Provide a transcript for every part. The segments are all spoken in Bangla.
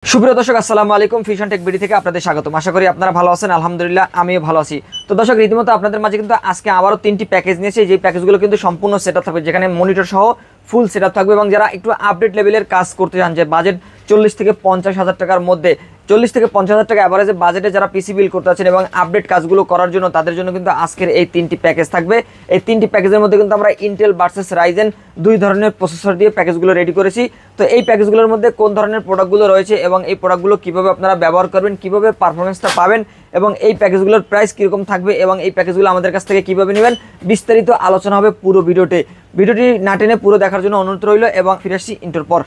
সুপ্রিয় দর্শক আসসালামু আলাইকুম ফিশন টেক বিডি থেকে আপনাদের স্বাগতম। আশা করি আপনারা ভালো আছেন। আলহামদুলিল্লাহ আমিও ভালো আছি। তো দর্শক রীতিমতো আপনাদের মাঝে কিন্তু আজকে আবারও 3টি প্যাকেজ নিয়েছি, যে প্যাকেজগুলো কিন্তু সম্পূর্ণ সেটআপ থাকবে, যেখানে মনিটর সহ ফুল সেটআপ থাকবে এবং যারা একটু আপডেট লেভেলের কাজ করতে চান, যে বাজেট 40 থেকে 50 হাজার টাকার মধ্যে, 40 থেকে 50 হাজার টাকা অ্যাভারেজে বাজেটে যারা পিসি বিল করতে আছেন এবং আপডেট কাজগুলো করার জন্য, তাদের জন্য কিন্তু আজকের এই 3টি প্যাকেজ থাকবে। এই 3টি প্যাকেজের মধ্যে কিন্তু আমরা ইন্টেল ভার্সেস রাইজেন দুই ধরনের প্রসেসর দিয়ে প্যাকেজগুলো রেডি করেছি। তো এই প্যাকেজগুলোর মধ্যে কোন ধরনের প্রোডাক্টগুলো রয়েছে এবং এই প্রোডাক্টগুলো কীভাবে আপনারা ব্যবহার করবেন, কীভাবে পারফরমেন্সটা পাবেন এবং এই প্যাকেজগুলোর প্রাইস কীরকম থাকবে এবং এই প্যাকেজগুলো আমাদের কাছ থেকে কীভাবে নেবেন, বিস্তারিত আলোচনা হবে পুরো ভিডিওটি না টেনে পুরো দেখার জন্য অনুরোধ রইল এবং ফিরে আসছি ইন্টার পর।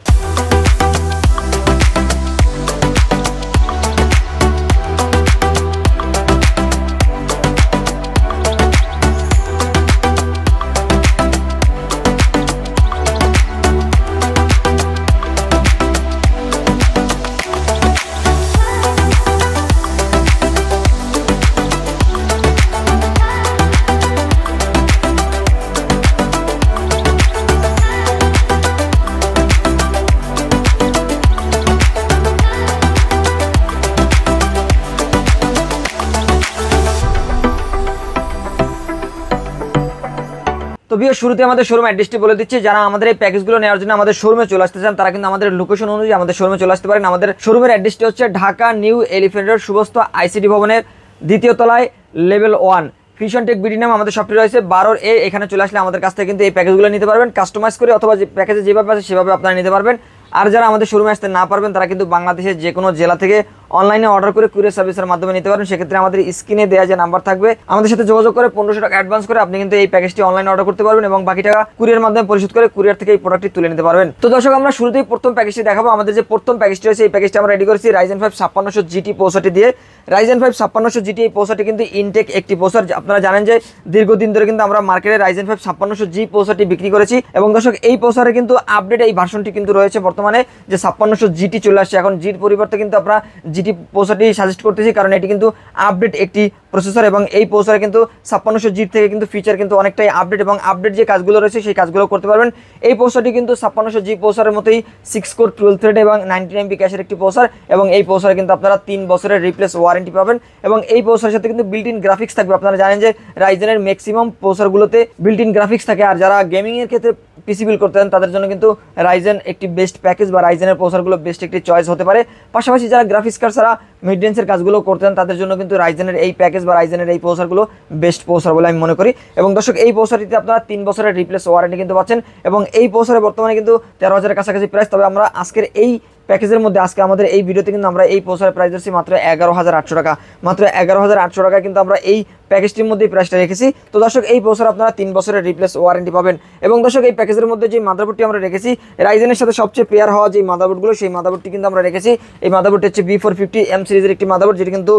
তো ভিডিও শুরুতে আমাদের শোরুম অ্যাড্রেসটি বলে দিচ্ছি। যারা আমাদের এই প্যাকেজগুলো নেওয়ার জন্য আমাদের শোরুমে চলে আসতে চান, তারা কিন্তু আমাদের লোকেশন অনুযায়ী আমাদের শোরুমে চলে আসতে পারেন। আমাদের শোরুমের অ্যাড্রেসটি হচ্ছে Dhaka new elephant road, Subastu ICD ভবনের 2য় তলায়, লেভেল 1, ফিশন টেক বিডি নাম আমাদের শপটি রয়েছে 12A। এখানে চলে আসলে আমাদের কাছ থেকে কিন্তু এই প্যাকেজগুলো নিতে পারবেন কাস্টমাইজ করে, অথবা যে প্যাকেজে যেভাবে আছে সেভাবে আপনারা নিতে পারবেন। আর যারা আমাদের শোরুমে আসতে না পারবেন, তারা কিন্তু বাংলাদেশের যে কোনো জেলা থেকে অনলাইনে অর্ডার করে কুরিয়ার সার্ভিসের মাধ্যমে নিতে পারবেন। সেক্ষেত্রে আমাদের স্ক্রিনে দেওয়া যে নাম্বার থাকবে, আমাদের সাথে যোগাযোগ করে 1500 টাকা অ্যাডভান্স করে আপনি কিন্তু এই প্যাকেজটি অনলাইনে অর্ডার করতে পারবেন এবং বাকি টাকা কুরিয়ার মাধ্যমে পরিশোধ করে কুরিয়ার থেকে এই প্রোডাক্টটি তুলে নিতে পারবেন। তো দর্শক, আমরা শুরুতেই প্রথম প্যাকেজটি দেখাবো। আমাদের যে প্রথম প্যাকেজটি রয়েছে, এই প্যাকেজটি আমরা রেডি করেছি Ryzen 5 5600 GT প্রসেসরটি দিয়ে। Ryzen 5 5600 GT এই প্রসেসরটি কিন্তু ইনটেক একটি প্রসেসর। আপনারা জানেন যে দীর্ঘদিন ধরে কিন্তু আমরা মার্কেটে Ryzen 5 5600 G প্রসেসরটি বিক্রি করেছি এবং দর্শক এই প্রসেসরে কিন্তু আপডেট এই ভার্সনটি কিন্তু রয়েছে বর্তমানে, যে 5600 GT চলে আসছে। এখন জির পরিবর্তে কিন্তু আমরা GT প্রসেসরটি সাজেস্ট করতেছি, কারণ এটি কিন্তু আপডেট একটি প্রসেসর এবং এই প্রসেসরে কিন্তু 5600 G থেকে কিন্তু ফিচার কিন্তু অনেকটাই আপডেট এবং আপডেট যে কাজগুলো রয়েছে সেই কাজগুলো করতে পারবেন। এই প্রসেসরটি কিন্তু 5600 G প্রসেসরের মতোই 6 কোর 12 থ্রেড এবং 19 MB ক্যাশের একটি প্রসেসর এবং এই প্রসেসরে কিন্তু আপনারা 3 বছরের রিপ্লেস ওয়ারেন্টি পাবেন এবং এই প্রসেসরের সাথে কিন্তু বিল্ট ইন গ্রাফিক্স থাকবে। আপনারা জানেন যে রাইজেনের ম্যাক্সিমাম প্রসেসরগুলোতে বিল্ট ইন গ্রাফিক্স থাকে, আর যারা গেমিং এর ক্ষেত্রে পিসি বিল করতে চান তাদের জন্য কিন্তু রাইজেন একটি বেস্ট প্যাকেজ বা রাইজেনের প্রসেসরগুলো বেস্ট একটি চয়েস হতে পারে। পাশাপাশি যারা গ্রাফিক্স কার্ড ছাড়া মেইনটেন্সের কাজগুলো করতে চান তাদের জন্য কিন্তু রাইজেনের এই প্যাকেজ বা রাইজেনের এই প্রসেসরগুলো বেস্ট প্রসেসর বলে আমি মনে করি। এবং দর্শক, এই প্রসেসরটিতে আপনারা 3 বছরের রিপ্লেস ওয়ারেন্টি কিন্তু পাচ্ছেন এবং এই প্রসেসরে বর্তমানে কিন্তু 13,000 কাছাকাছি প্রাইস। তবে আমরা আজকের এই প্যাকেজের মধ্যে আজকে আমাদের এই ভিডিওতে কিন্তু আমরা এই প্রসেসরের প্রাইস দিচ্ছি মাত্র 11,800 টাকা। মাত্র 11,800 টাকা কিন্তু আমরা এই প্যাকেজটির মধ্যে প্রাইসটা রেখেছি। তো দর্শক, এই প্রসেসর আপনারা 3 বছরের রিপ্লেস ওয়ারেন্টি পাবেন। এবং দর্শক, এই প্যাকেজের মধ্যে যে মাদারবোর্ডটি আমরা রেখেছি, রাইজেনের সাথে সবচেয়ে পেয়ার হওয়া যে মাদারবোর্ডগুলো, সেই মাদারবোর্ডটি কিন্তু আমরা রেখেছি। এই মাদারবোর্ডটি হচ্ছে B450M সিরিজের একটি মাদারবোর্ড, যেটি কিন্তু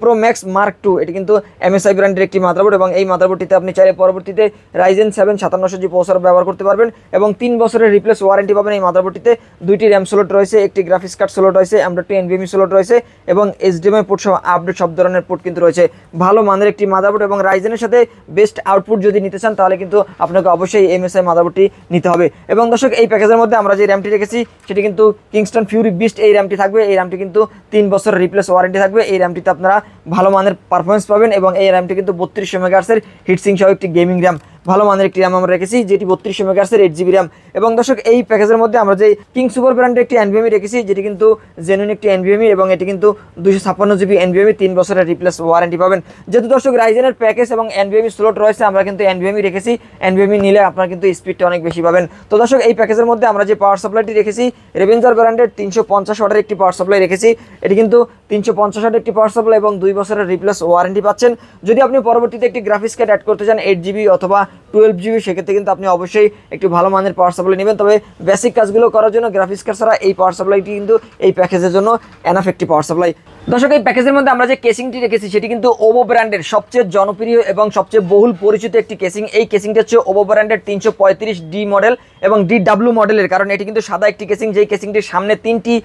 Pro Max Mark II, এটি কিন্তু MSI ব্র্যান্ডের একটি মাদারবোর্ড এবং এই মাদারবোর্ডটিতে আপনি চাইলে পরবর্তীতে Ryzen 7 5700G প্রসেসর ব্যবহার করতে পারবেন এবং 3 বছরের রিপ্লেস ওয়ারেন্টি পাবেন। এই মাদারবোর্ডটিতে 2টি RAM স্লট রয়েছে, একটি গ্রাফিক্স কার্ড স্লট রয়েছে, M.2 NVMe স্লট রয়েছে এবং HDMI পোর্ট সহ আপডেট সব ধরনের পোর্ট কিন্তু রয়েছে। ভালো মানের একটি মাদারবোর্ড এবং রাইজেনের সাথে বেস্ট আউটপুট যদি নিতে চান তাহলে কিন্তু আপনাকে অবশ্যই MSI মাদারবোর্ডটি নিতে হবে। এবং দর্শক, এই প্যাকেজের মধ্যে আমরা যে র্যামটি রেখেছি সেটি কিন্তু কিংস্টন ফিউরি বিস্ট এই র্যামটি থাকবে। এই র্যামটি কিন্তু 3 বছরের রিপ্লেস ওয়ারেন্টি থাকবে। এই র্যামটিতে আপনারা ভালো মানের পারফরমেন্স পাবেন এবং এই র্যামটি কিন্তু 3200 মেগাহার্টজের হিটসিং সহ একটি গেমিং র্যাম, ভালো মানের একটি র্যাম আমরা রেখেছি, যেটি 3200 মেগাহার্টজের 8GB র্যাম। এবং দর্শক, এই প্যাকেজের মধ্যে আমরা যে কিং সুপার ব্র্যান্ডের একটি NVMe রেখেছি, যেটি কিন্তু জেনুইন একটি NVMe এবং এটি কিন্তু 256GB NVMe, 3 বছরের রিপ্লেস ওয়ারেন্টি পাবেন। যেহেতু দর্শক রাইজেনের প্যাকেজ এবং NVMe স্লট রয়েছে, আমরা কিন্তু NVMe রেখেছি। NVMe নিলে আপনারা কিন্তু স্পিডটা অনেক বেশি পাবেন। তো দর্শক, এই প্যাকেজের মধ্যে আমরা যে পাওয়ার সাপ্লাইটি রেখেছি, রেভেঞ্জার ব্র্যান্ডের 350 ওয়াটের একটি পাওয়ার সাপ্লাই রেখেছি। এটি কিন্তু 350 ওয়াটের একটি পাওয়ার সাপ্লাই এবং 2 বছরের রিপ্লেস ওয়ারেন্টি পাচ্ছেন। যদি আপনি পরবর্তীতে একটি গ্রাফিক্স কার্ড অ্যাড করতে চান 8GB অথবা 12GB, সেক্ষেত্রে কিন্তু আপনি অবশ্যই একটু ভালো মানের পাওয়ার সাপ্লাই নেবেন। তবে বেসিক কাজগুলো করার জন্য গ্রাফিক্স কার্ড ছাড়া এই পাওয়ার সাপ্লাইটি কিন্তু এই প্যাকেজের জন্য এনাফ একটি পাওয়ার সাপ্লাই। দর্শক, এই প্যাকেজের মধ্যে আমরা যে কেসিংটি রেখেছি সেটি কিন্তু ওভো ব্র্যান্ডের সবচেয়ে জনপ্রিয় এবং সবচেয়ে বহুল পরিচিত একটি কেসিং। এই কেসিংটি হচ্ছে ওভো ব্র্যান্ডের 335D মডেল এবং DW মডেলের, কারণ এটি কিন্তু সাদা একটি কেসিং, যেই কেসিংটির সামনে 3টি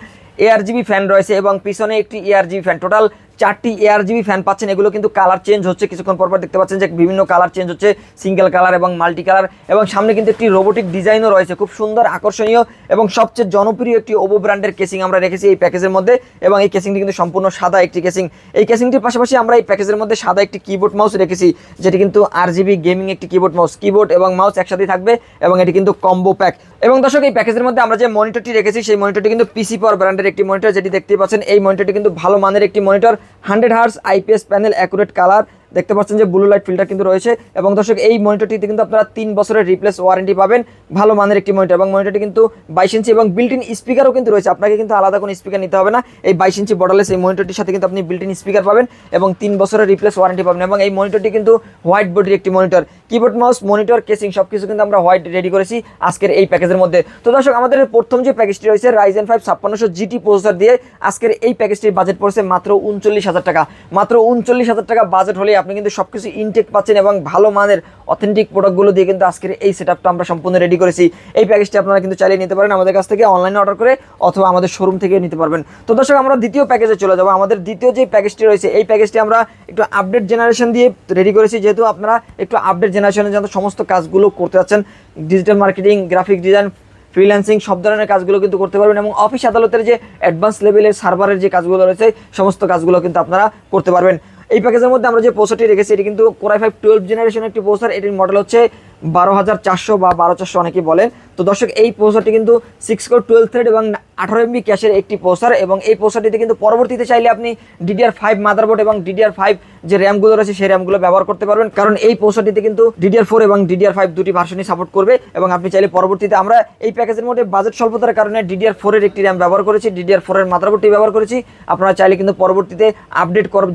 ARGB ফ্যান রয়েছে এবং পিছনে একটি ARGB ফ্যান, টোটাল 4টি ARGB ফ্যান পাচ্ছেন। এগুলো কিন্তু কালার চেঞ্জ হচ্ছে, কিছুক্ষণ পর দেখতে পাচ্ছেন যে বিভিন্ন কালার চেঞ্জ হচ্ছে, সিঙ্গেল কালার এবং মাল্টি কালার, এবং সামনে কিন্তু একটি রোবোটিক ডিজাইনও রয়েছে, খুব সুন্দর আকর্ষণীয় এবং সবচেয়ে জনপ্রিয় একটি ওভো ব্র্যান্ডের কেসিং আমরা রেখেছি এই প্যাকেজের মধ্যে। এবং এই কেসিংটি কিন্তু সম্পূর্ণ সাদা একটি কেসিং। এই কেসিংটির পাশাপাশি আমরা এই প্যাকেজের মধ্যে সাদা একটি কিবোর্ড মাউস রেখেছি, যেটি কিন্তু RGB গেমিং একটি কিবোর্ড মাউস, কিবোর্ড এবং মাউস একসাথে থাকবে এবং এটি কিন্তু কম্বো প্যাক। এবং দর্শক এই প্যাকেজের মধ্যে আমরা যে মনিটরটি রেখেছি সেই মনিটরটি কিন্তু পিসি পাওয়ার ব্র্যান্ডের একটি মনিটর, যেটি দেখতে পাচ্ছেন এই মনিটরটি কিন্তু ভালো মানের একটি monitor, 100 hertz IPS panel, accurate colour, দেখতে পাচ্ছেন যে ব্লু লাইট ফিল্টার কিন্তু রয়েছে। এবং দর্শক এই মনিটরটিতে কিন্তু আপনারা 3 বছরের রিপ্লেস ওয়ারেন্টি পাবেন, ভালো মানের একটি মনিটর। এবং মনিটরটি কিন্তু 22 ইঞ্চি এবং বিল্ট ইন স্পিকারও কিন্তু রয়েছে, আপনাকে কিন্তু আলাদা কোনো স্পিকার নিতে হবে না। এই 22 ইঞ্চি বর্ডারলেস এই মনিটরটির সাথে কিন্তু আপনি বিল্ট ইন স্পিকার পাবেন এবং 3 বছরের রিপ্লেস ওয়ারেন্টি পাবেন। এবং এই মনিটরটি কিন্তু হোয়াইট বডির একটি monitor, keyboard mouse monitor casing সব কিছু কিন্তু আমরা হোয়াইট রেডি করেছি আজকের এই প্যাকেজের মধ্যে। তো দর্শক আমাদের প্রথম যে প্যাকেজটি রয়েছে Ryzen 5 5600 GT প্রসেসর দিয়ে আজকের এই প্যাকেজটির বাজেট পড়ছে মাত্র 39,000 টাকা। মাত্র 39,000 টাকা বাজেট হলে আপনি কিন্তু সবকিছু ইনটেক পাচ্ছেন এবং ভালো মানের অথেন্টিক প্রোডাক্টগুলো দিয়ে কিন্তু আজকের এই সেটআপটা আমরা সম্পূর্ণ রেডি করেছি। এই প্যাকেজটি আপনারা কিন্তু চালিয়ে নিতে পারেন আমাদের কাছ থেকে অনলাইনে অর্ডার করে, অথবা আমাদের শোরুম থেকে নিতে পারবেন। তো দর্শক আমরা দ্বিতীয় প্যাকেজে চলে যাব। আমাদের দ্বিতীয় যে প্যাকেজটি রয়েছে এই প্যাকেজটি আমরা একটু আপডেট জেনারেশন দিয়ে রেডি করেছি, যেহেতু আপনারা একটু আপডেট জেনারেশনের জন্য সমস্ত কাজগুলো করতে যাচ্ছেন, digital marketing, graphic design, freelancing সব ধরনের কাজগুলো কিন্তু করতে পারবেন। এবং অফিস আদালতের যে অ্যাডভান্স লেভেলের সার্ভারের যে কাজগুলো রয়েছে সমস্ত কাজগুলো কিন্তু আপনারা করতে পারবেন। এই প্যাকেজের মধ্যে আমরা যে প্রসেসরটি রেখেছি এটি কিন্তু Core i5 12 জেনারেশনের একটি প্রসেসর, এটির মডেল হচ্ছে 12400 বা 12400 অনেকেই বলেন। তো দর্শক এই প্রসেসরটি কিন্তু 6 কোর 12 থ্রেড এবং 18 MB ক্যাশের একটি প্রসেসর। এবং এই প্রসেসরটিতে কিন্তু পরবর্তীতে চাইলে আপনি DDR5 মাদারবোর্ড এবং DDR5 যে র্যামগুলো রয়েছে সেই র্যামগুলো ব্যবহার করতে পারবেন, কারণ এই প্রসেসরটিতে কিন্তু DDR4 এবং DDR5 দুটি ভার্সনই সাপোর্ট করবে। এবং আপনি চাইলে পরবর্তীতে, আমরা এই প্যাকেজের মধ্যে বাজেট স্বল্পতার কারণে DDR4 এর একটি র্যাম ব্যবহার করেছি, DDR4 এর মাদারবোর্ডটি ব্যবহার করেছি। আপনারা চাইলে কিন্তু পরবর্তীতে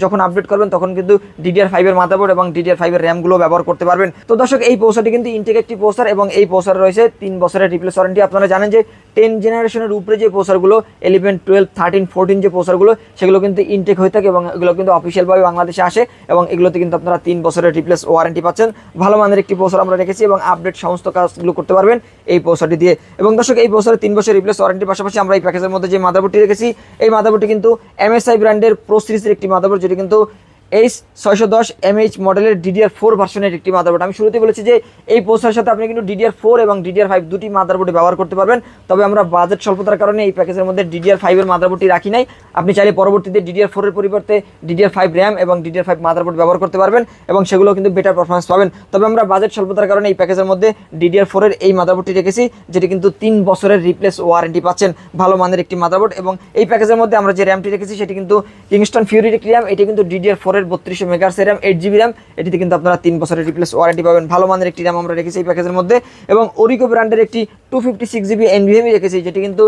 যখন আপডেট করবেন তখন কিন্তু DDR5 এর মাদারবোর্ড এবং DDR5 এর র্যামগুলো ব্যবহার করতে পারবেন। তো দর্শক এই প্রসেসরটি কিন্তু ইনটেক একটি প্রসেসর এবং এই প্রসেসর রয়েছে 3 বছরের রিপ্লেস ওয়ারেন্টি। আপনারা জানেন যে 10 জেনারেশনের উপরে যে প্রসেসরগুলো 11, 12, 13, 14 যে প্রসেসরগুলো সেগুলো কিন্তু ইনটেক হয়ে থাকে এবং এগুলো কিন্তু অফিসিয়ালভাবে বাংলাদেশে আসে এবং এগুলোতে কিন্তু আপনারা 3 বছরের রিপ্লেস ওয়ারেন্টি পাচ্ছেন। ভালো মানের একটি প্রসেসর আমরা রেখেছি এবং আপডেট সমস্ত কাজগুলো করতে পারবেন এই প্রসেসরটি দিয়ে। এবং দর্শক এই প্রসেসরের 3 বছর রিপ্লেস ওয়ারেন্টির পাশাপাশি আমরা এই প্যাকেজের মধ্যে যে মাদারবোর্ডটি রেখেছি এই মাদারবোর্ডটি কিন্তু MSI ব্র্যান্ডের প্রো সিরিজের একটি মাদারবোর্ড, যেটি কিন্তু H610 মডেলের DDR4 ভার্সনের একটি মাদারবোর্ড। আমি শুরুতে বলেছি যে এই প্রসেসরের সাথে আপনি কিন্তু DDR4 এবং DDR5 দুটি মাদারবোর্ড ব্যবহার করতে পারবেন, তবে আমরা বাজেট স্বল্পতার কারণে এই প্যাকেজের মধ্যে DDR5 এর মাদারবোর্ডটি রাখি নাই। আপনি চাইলে পরবর্তীতে DDR4 এর পরিবর্তে DDR5 র্যাম এবং DDR5 মাদারবোর্ড ব্যবহার করতে পারবেন এবং সেগুলো কিন্তু বেটার পারফরম্যান্স পাবেন। তবে আমরা বাজেট স্বল্পতার কারণে এই প্যাকেজের মধ্যে DDR4 এর এই মাদারবোর্ডটি রেখেছি, যেটি কিন্তু 3 বছরের রিপ্লেস ওয়ারেন্টি পাচ্ছেন, ভালো মানের একটি মাদারবোর্ড। এবং এই প্যাকেজের মধ্যে আমরা যে র্যামটি রেখেছি সেটি কিন্তু কিংস্টন ফিউরির একটি র্যাম, এটি কিন্তু DDR4 এর 3200 মেগাহার্জ র্যাম, 8GB র্যাম, এটিতে কিন্তু আপনারা 3 বছরের রিপ্লেস ওয়ারেন্টি পাবেন, ভালো মানের একটি র্যাম আমরা রেখেছি এই প্যাকেজের মধ্যে। এবং ওরিকো ব্র্যান্ডের একটি 256GB NVMe রেখেছি, যেটি কিন্তু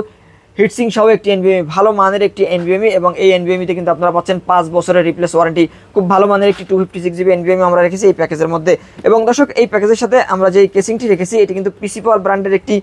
হিটসিং সহ একটি NVMe, ভালো মানের একটি NVMe। এবং এই NVMe-তে কিন্তু আপনারা পাচ্ছেন 5 বছরের রিপ্লেস ওয়ারেন্টি, খুব ভালো মানের একটি 256GB NVMe আমরা রেখেছি এই প্যাকেজের মধ্যে। এবং দর্শক এই প্যাকেজের সাথে আমরা যে কেসিংটি রেখেছি এটি কিন্তু পিসি পাওয়ার ব্র্যান্ডের একটি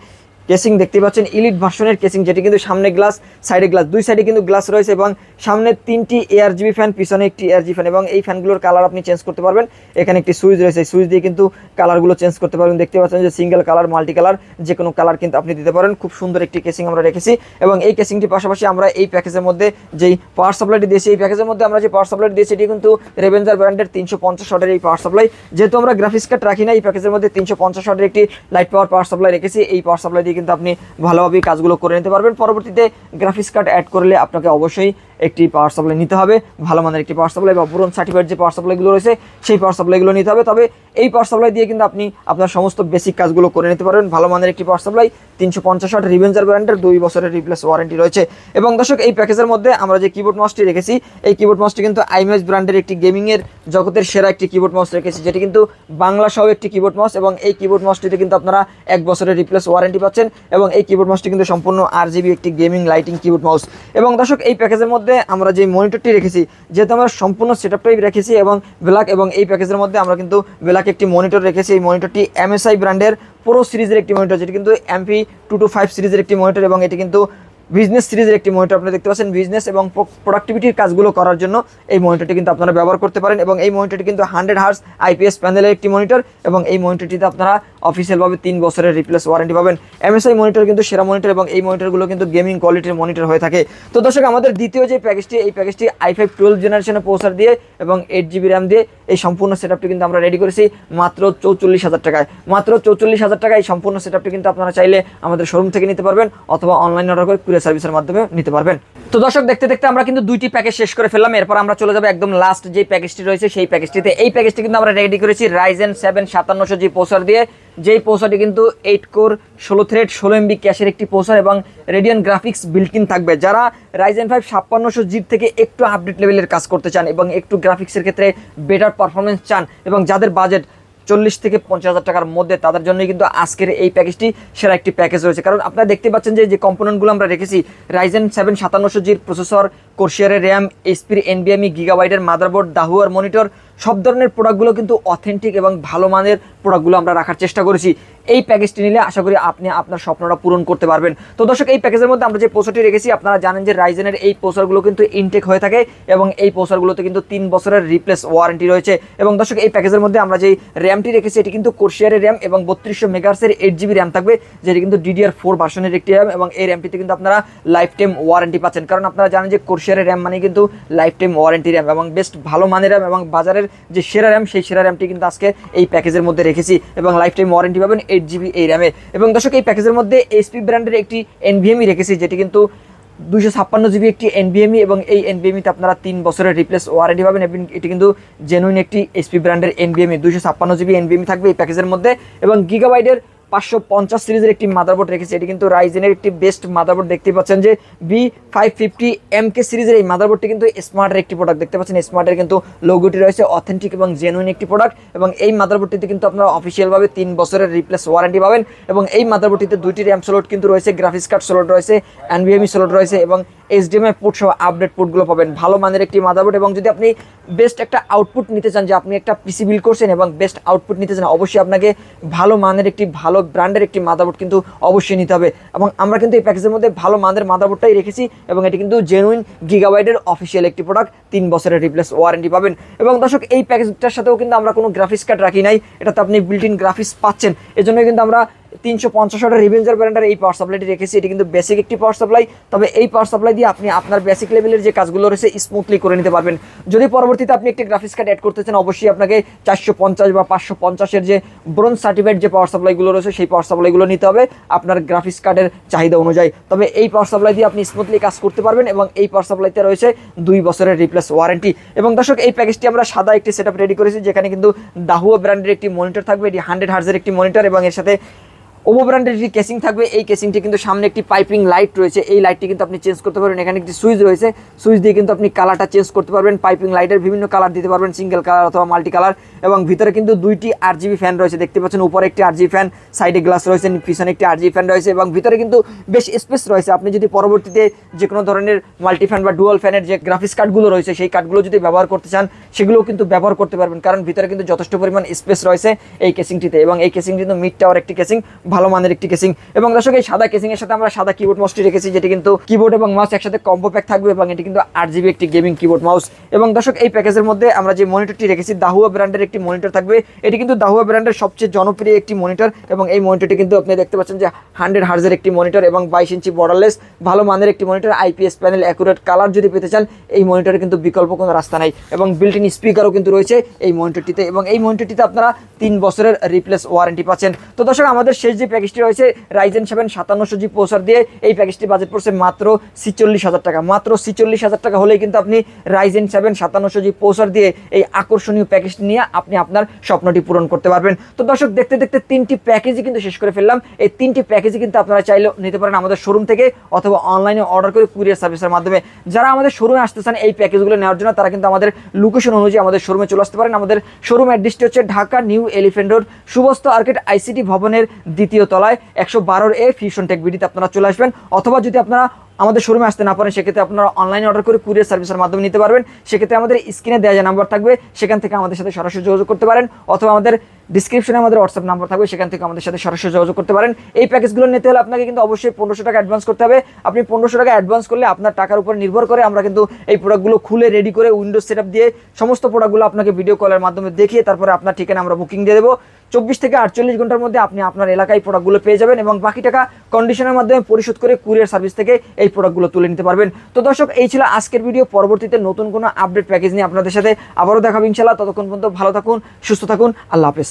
কেসিং, দেখতে পাচ্ছেন ইলিট ভার্সনের কেসিং, যেটি কিন্তু সামনে গ্লাস, সাইডে গ্লাস, দুই সাইডে কিন্তু গ্লাস রয়েছে এবং সামনে 3টি ARGB ফ্যান, পিছনে একটি ARGB ফ্যান। এবং এই ফ্যানগুলোর কালার আপনি চেঞ্জ করতে পারবেন, এখানে একটি সুইচ রয়েছে, এই সুইচ দিয়ে কিন্তু কালারগুলো চেঞ্জ করতে পারবেন। দেখতে পাচ্ছেন যে সিঙ্গেল কালার, মাল্টি কালার, যে কোনো কালার কিন্তু আপনি দিতে পারেন। খুব সুন্দর একটি কেসিং আমরা রেখেছি। এবং এই কেসিংটির পাশাপাশি আমরা এই প্যাকেজের মধ্যে যেই পাওয়ার সাপ্লাইটি দিয়েছি, এই প্যাকেজের মধ্যে আমরা যে পাওয়ার সাপ্লাইটি দিয়েছি এটি কিন্তু রেভেঞ্জার ব্র্যান্ডের 350 ওয়াটের এই পাওয়ার সাপ্লাই। যেহেতু আমরা গ্রাফিক্স কার্ড রাখি না, এই প্যাকেজের মধ্যে 350 ওয়াটের একটি লাইট পাওয়ার সাপ্লাই রেখেছি। এই পাওয়ার সাপ্লাই দিয়ে কিন্তু আপনি ভালোভাবে কাজগুলো করে নিতে পারবেন। পরবর্তীতে গ্রাফিক্স কার্ড অ্যাড করলে আপনাকে অবশ্যই একটি পাওয়ার সাপ্লাই নিতে হবে, ভালো মানের একটি পাওয়ার সাপ্লাই বা পুরন সার্টিফাইড যে পাওয়ার সাপ্লাইগুলো রয়েছে সেই পাওয়ার সাপ্লাইগুলো নিতে হবে। তবে এই পাওয়ার সাপ্লাই দিয়ে কিন্তু আপনি আপনার সমস্ত বেসিক কাজগুলো করে নিতে পারবেন। ভালো মানের একটি পাওয়ার সাপ্লাই, 350 ওয়াট রিভেঞ্জার ব্র্যান্ডের 2 বছরের রিপ্লেস ওয়ারেন্টি রয়েছে। এবং দর্শক এই প্যাকেজের মধ্যে আমরা যে কিবোর্ড মাউসটি রেখেছি এই কিবোর্ড মাউসটি কিন্তু আইম্যাচ ব্র্যান্ডের একটি গেমিংয়ের জগতের সেরা একটি কিবোর্ড মাউস রেখেছি, যেটি কিন্তু বাংলা সহ একটি কিবোর্ড মাউস। এবং এই কিবোর্ড মাউসটিতে কিন্তু আপনারা 1 বছরের রিপ্লেস ওয়ারেন্টি পাচ্ছেন। এবং এই কিবোর্ড মাউসটি কিন্তু সম্পূর্ণ RGB একটি গেমিং লাইটিং কিবোর্ড মাউস। এবং দর্শক এই প্যাকেজের মধ্যে আমরা যে মনিটরটি রেখেছি, যেহেতু আমরা সম্পূর্ণ সেটআপটাই রেখেছি এবং ব্ল্যাক, এবং এই প্যাকেজের মধ্যে আমরা কিন্তু ব্ল্যাক একটি মনিটর রেখেছি। এই মনিটরটি MSI ব্র্যান্ডের প্রো সিরিজের একটি মনিটর, যেটি কিন্তু MP225 সিরিজের একটি মনিটর এবং এটি কিন্তু বিজনেস সিরিজের একটি মনিটর আপনারা দেখতে পাচ্ছেন। বিজনেস এবং প্রোডাক্টিভিটির কাজগুলো করার জন্য এই মনিটরটি কিন্তু আপনারা ব্যবহার করতে পারেন এবং এই মনিটরটি কিন্তু 100 হার্জ আইপিএস প্যানেলের একটি মনিটর এবং এই মনিটরটিতে আপনারা অফিসিয়ালভাবে 3 বছরের রিপ্লেস ওয়ারেন্টি পাবেন। এমএসআই মনিটর কিন্তু সেরা মনিটর এবং এই মনিটরগুলো কিন্তু গেমিং কোয়ালিটির মনিটর হয়ে থাকে। তো দর্শক, আমাদের দ্বিতীয় যে প্যাকেজটি, এই প্যাকেজটি i5 12 জেনারেশনের প্রসেসর দিয়ে এবং 8GB র্যাম দিয়ে এই সম্পূর্ণ সেটআপটি কিন্তু আমরা রেডি করেছি মাত্র 44,000 টাকায়। মাত্র 44,000 টাকায় এই সম্পূর্ণ সেটআপটি কিন্তু আপনারা চাইলে আমাদের শোরুম থেকে নিতে পারবেন অথবা অনলাইন অর্ডার করে কুরিয়ার সার্ভিসের মাধ্যমে নিতে পারবেন। তো দর্শক, দেখতে দেখতে আমরা কিন্তু 2টি প্যাকেজ শেষ করে ফেললাম। এরপর আমরা চলে যাবো একদম লাস্ট যে প্যাকেজটি রয়েছে সেই প্যাকেজটিতে। এই প্যাকেজটি কিন্তু আমরা রেডি করেছি Ryzen 7 5700G প্রসেসর দিয়ে, যেই প্রসেসরটি কিন্তু 8 কোর 16 থ্রেড 16 MB ক্যাশের একটি প্রসেসর এবং রেডিয়ান গ্রাফিক্স বিল্ট ইন থাকবে। যারা Ryzen 5 5600G থেকে একটু আপডেট লেভেলের কাজ করতে চান এবং একটু গ্রাফিক্সের ক্ষেত্রে বেটার পারফরমেন্স চান এবং যাদের বাজেট 40 থেকে 50,000 টাকার মধ্যে, তাদের জন্যই কিন্তু আজকের এই প্যাকেজটি সেরা একটি প্যাকেজ রয়েছে। কারণ আপনারা দেখতে পাচ্ছেন যে কম্পোনেন্টগুলো আমরা রেখেছি, Ryzen 7 5700G প্রসেসর, কোর্সিয়ারের র্যাম, এইচপির NVMe, গিগাবাইটের মাদারবোর্ড, দাহুয়ার মনিটর, সব ধরনের প্রোডাক্টগুলো কিন্তু অথেন্টিক এবং ভালো মানের প্রোডাক্টগুলো আমরা রাখার চেষ্টা করেছি। এই প্যাকেজটি নিলে আশা করি আপনি আপনার স্বপ্নটা পূরণ করতে পারবেন। তো দর্শক, এই প্যাকেজের মধ্যে আমরা যে প্রসেসরটি রেখেছি, আপনারা জানেন যে রাইজেনের এই প্রসেসরগুলো কিন্তু ইনটেক হয়ে থাকে এবং এই প্রসেসরগুলোতে কিন্তু 3 বছরের রিপ্লেস ওয়ারেন্টি রয়েছে। এবং দর্শক, এই প্যাকেজের মধ্যে আমরা যেই র্যামটি রেখেছি এটি কিন্তু কোর্সিয়ারের র্যাম এবং 3200 মেগাহার্টজের 8GB র্যাম থাকবে, যেটি কিন্তু DDR4 ভার্সনের একটি র্যাম এবং এই র্যামটিতে কিন্তু আপনারা লাইফ টাইম ওয়ারেন্টি পাচ্ছেন। কারণ আপনারা জানেন যে কোর্সিয়ারের র্যাম মানে কিন্তু লাইফ টাইম ওয়ারেন্টি র্যাম এবং বেস্ট ভালো মানের র্যাম এবং বাজারের যে সেরা র্যাম, সেই সেরা র্যামটি কিন্তু আজকে এই প্যাকেজের মধ্যে রেখেছি এবং লাইফ টাইম ওয়ারেন্টি পাবেন 8GB এই র্যামে। এবং দর্শক, এই প্যাকেজের মধ্যে এইচপি ব্র্যান্ডের একটি NVMe রেখেছি, যেটি কিন্তু 256GB একটি NVMe এবং এই NVMeতে আপনারা 3 বছরের রিপ্লেস ওয়ারেন্টি পাবেন এবং এটি কিন্তু জেনুইন একটি এইচপি ব্র্যান্ডের NVMe। 256GB NVMe থাকবে এই প্যাকেজের মধ্যে এবং গিগাবাইটের 550 সিরিজের একটি মাদারবোর্ড রেখেছি। এটি কিন্তু রাইজেনের একটি বেস্ট মাদারবোর্ড। দেখতে পাচ্ছেন যে B550MK সিরিজের এই মাদারবোর্ডটি কিন্তু স্মার্টের একটি প্রোডাক্ট। দেখতে পাচ্ছেন স্মার্টের কিন্তু লোগোটি রয়েছে, অথেন্টিক এবং জেনুইন একটি প্রোডাক্ট এবং এই মাদারবোর্ডটিতে কিন্তু আপনারা অফিসিয়ালভাবে 3 বছরের রিপ্লেস ওয়ারেন্টি পাবেন এবং এই মাদারবোর্ডটিতে 2টি র্যাম স্লট কিন্তু রয়েছে, গ্রাফিক্স কার্ড স্লট রয়েছে, NVMe স্লট রয়েছে এবং HDMI পোর্ট সহ আপডেট পোর্টগুলো পাবেন। ভালো মানের একটি মাদারবোর্ড এবং যদি আপনি বেস্ট একটা আউটপুট নিতে চান, যে আপনি একটা পিসি বিল্ড করছেন এবং বেস্ট আউটপুট নিতে চান, অবশ্যই আপনাকে ভালো মানের একটি ভালো ব্র্যান্ডের একটি মাদারবোর্ড কিন্তু অবশ্যই নিতে হবে। এবং আমরা কিন্তু এই প্যাকেজের মধ্যে ভালো মানের মাদারবোর্ডটাই রেখেছি এবং এটি কিন্তু জেনুইন গিগাবাইটের অফিসিয়াল একটি প্রোডাক্ট, 3 বছরের রিপ্লেস ওয়ারেন্টি পাবেন। এবং দর্শক, এই প্যাকেজটার সাথেও কিন্তু আমরা কোনো গ্রাফিক্স কার্ড রাখি নাই, এটাতে আপনি বিল্ট ইন গ্রাফিক্স পাচ্ছেন। এজন্যই কিন্তু আমরা 350 ওয়াটের রিভেঞ্জার ব্র্যান্ডের এই পাওয়ার সাপ্লাইটি রেখেছি। এটি কিন্তু বেসিক একটি পাওয়ার সাপ্লাই, তবে এই পাওয়ার সাপ্লাই দিয়ে আপনি আপনার বেসিক লেভেলের যে কাজগুলো রয়েছে স্মুথলি করে নিতে পারবেন। যদি পরবর্তীতে আপনি একটি গ্রাফিক্স কার্ড অ্যাড করতে চান, অবশ্যই আপনাকে 450 বা 550-এর যে ব্রোঞ্জ সার্টিফাইড যে পাওয়ার সাপ্লাইগুলো রয়েছে সেই পাওয়ার সাপ্লাইগুলো নিতে হবে আপনার গ্রাফিক্স কার্ডের চাহিদা অনুযায়ী। তবে এই পাওয়ার সাপ্লাই দিয়ে আপনি স্মুথলি কাজ করতে পারবেন এবং এই পাওয়ার সাপ্লাইতে রয়েছে 2 বছরের রিপ্লেস ওয়ারেন্টি। এবং দর্শক, এই প্যাকেজটি আমরা সাদা একটি সেটআপ রেডি করেছি, যেখানে কিন্তু দাহুয়া ব্র্যান্ডের একটি মনিটর থাকবে, এটি 100 হার্জের একটি মনিটর এবং এর সাথে ওভো ব্র্যান্ডের একটি কেসিং থাকবে। এই কেসিংটি কিন্তু সামনে একটি পাইপিং লাইট রয়েছে, এই লাইটটি কিন্তু আপনি চেঞ্জ করতে পারবেন। এখানে একটি সুইচ রয়েছে, সুইচ দিয়ে কিন্তু আপনি কালারটা চেঞ্জ করতে পারবেন। পাইপিং লাইটের বিভিন্ন কালার দিতে পারবেন, সিঙ্গেল কালার অথবা মাল্টি কালার। এবং ভিতরে কিন্তু 2টি RGB ফ্যান রয়েছে, দেখতে পাচ্ছেন উপরে একটি RGB ফ্যান, সাইডে গ্লাস রয়েছে, পিছনে একটি RGB ফ্যান রয়েছে এবং ভিতরে কিন্তু বেশ স্পেস রয়েছে। আপনি যদি পরবর্তীতে যে কোনো ধরনের মাল্টি ফ্যান বা ডুয়াল ফ্যানের যে গ্রাফিক্স কার্ডগুলো রয়েছে সেই কার্ডগুলো যদি ব্যবহার করতে চান, সেগুলোও কিন্তু ব্যবহার করতে পারবেন, কারণ ভিতরে কিন্তু যথেষ্ট পরিমাণ স্পেস রয়েছে এই কেসিংটিতে। এবং এই কেসিং কিন্তু মিড টাওয়ার একটি কেসিং, ভালো মানের একটি কেসিং। এবং দর্শক, এই সাদা কেসিং এর সাথে আমরা সাদা কিবোর্ড মাউসটি রেখেছি, যেটি কিন্তু কিবোর্ড এবং মাউস একসাথে কম্বো প্যাক থাকবে এবং এটি কিন্তু 8GB একটি গেমিং কিবোর্ড মাউস। এবং দর্শক, এই প্যাকেজের মধ্যে আমরা যে মনিটরটি রেখেছি দাহুয়া ব্র্যান্ডের একটি মনিটর থাকবে, এটি কিন্তু দাহুয়া ব্র্যান্ডের সবচেয়ে জনপ্রিয় একটি মনিটর এবং এই মনিটরটি কিন্তু আপনি দেখতে পাচ্ছেন যে 100 হার্জের একটি মনিটর এবং 22 ইঞ্চি বর্ডারলেস ভালো মানের একটি monitor. IPS panel, accurate colour যদি পেতে চান, এই মনিটরে কিন্তু বিকল্প কোনো রাস্তা নাই এবং বিল্ট ইন স্পিকারও কিন্তু রয়েছে এই মনিটরটিতে এবং এই মনিটরটিতে আপনারা 3 বছরের রিপ্লেস ওয়ারেন্টি পাচ্ছেন। তো দর্শক, আমাদের শেষ যে প্যাকেজটি রয়েছে Ryzen 7 5700G প্রসেসর দিয়ে, এই প্যাকেজটি বাজেট পড়ছে মাত্র 46,000 টাকা। মাত্র 46,000 টাকা হলেই কিন্তু আপনি Ryzen 7 5700G প্রসেসর দিয়ে এই আকর্ষণীয় প্যাকেজটি নিয়ে আপনি আপনার স্বপ্নটি পূরণ করতে পারবেন। তো দর্শক, দেখতে দেখতে 3টি প্যাকেজই কিন্তু শেষ করে ফেললাম। এই 3টি প্যাকেজই কিন্তু আপনারা চাইলে নিতে পারেন আমাদের শোরুম থেকে অথবা অনলাইনে অর্ডার করে কুরিয়ার সার্ভিসের মাধ্যমে। যারা আমাদের শোরুমে আসতে চান এই প্যাকেজগুলো নেওয়ার জন্য, তারা কিন্তু আমাদের লোকেশন অনুযায়ী আমাদের শোরুমে চলে আসতে পারেন। আমাদের শোরুম অ্যাড্রেসটি হচ্ছে Dhaka new elephant road, Subastu arcade ICT ভবনের 2য় তলায় 112A ফিউশন টেক বিডিতে আপনারা চলে আসবেন। অথবা যদি আপনারা আমাদের শোরুমে আসতে না পারেন, সেক্ষেত্রে আপনারা অনলাইনে অর্ডার করে কুরিয়ার সার্ভিসের মাধ্যমে নিতে পারবেন। সেক্ষেত্রে আমাদের স্ক্রিনে দেওয়া যে নাম্বার থাকবে, সেখান থেকে আমাদের সাথে সরাসরি যোগাযোগ করতে পারেন অথবা আমাদের ডিসক্রিপশনে আমাদের হোয়াটসঅ্যাপ নাম্বার থাকবে, সেখান থেকে আমাদের সাথে সরাসরি যোগাযোগ করতে পারেন। এই প্যাকেজগুলো নিতে হলে আপনাকে কিন্তু অবশ্যই 1500 টাকা অ্যাডভান্স করতে হবে। আপনি 1500 টাকা অ্যাডভান্স করলে আপনার টাকার উপর নির্ভর করে আমরা কিন্তু এই প্রোডাক্টগুলো খুলে রেডি করে উইন্ডোজ সেটআপ দিয়ে সমস্ত প্রোডাক্টগুলো আপনাকে ভিডিও কলের মাধ্যমে দেখিয়ে তারপরে আপনার ঠিকানা আমরা বুকিং দিয়ে দেবো। 24 থেকে 48 ঘন্টার মধ্যে আপনি আপনার এলাকায় প্রোডাক্টগুলো পেয়ে যাবেন এবং বাকি টাকা কন্ডিশনের মাধ্যমে পরিশোধ করে কুরিয়ার সার্ভিস থেকে এই প্রোডাক্টগুলো তুলে নিতে পারবেন। তো দর্শক, এই ছিল আজকের ভিডিও। পরবর্তীতে নতুন কোনো আপডেট প্যাকেজ নিয়ে আপনাদের সাথে আবারও দেখাবো ইনশাআল্লাহ। ততক্ষণ পর্যন্ত ভালো থাকুন, সুস্থ থাকুন, আল্লাহ হাফেজ।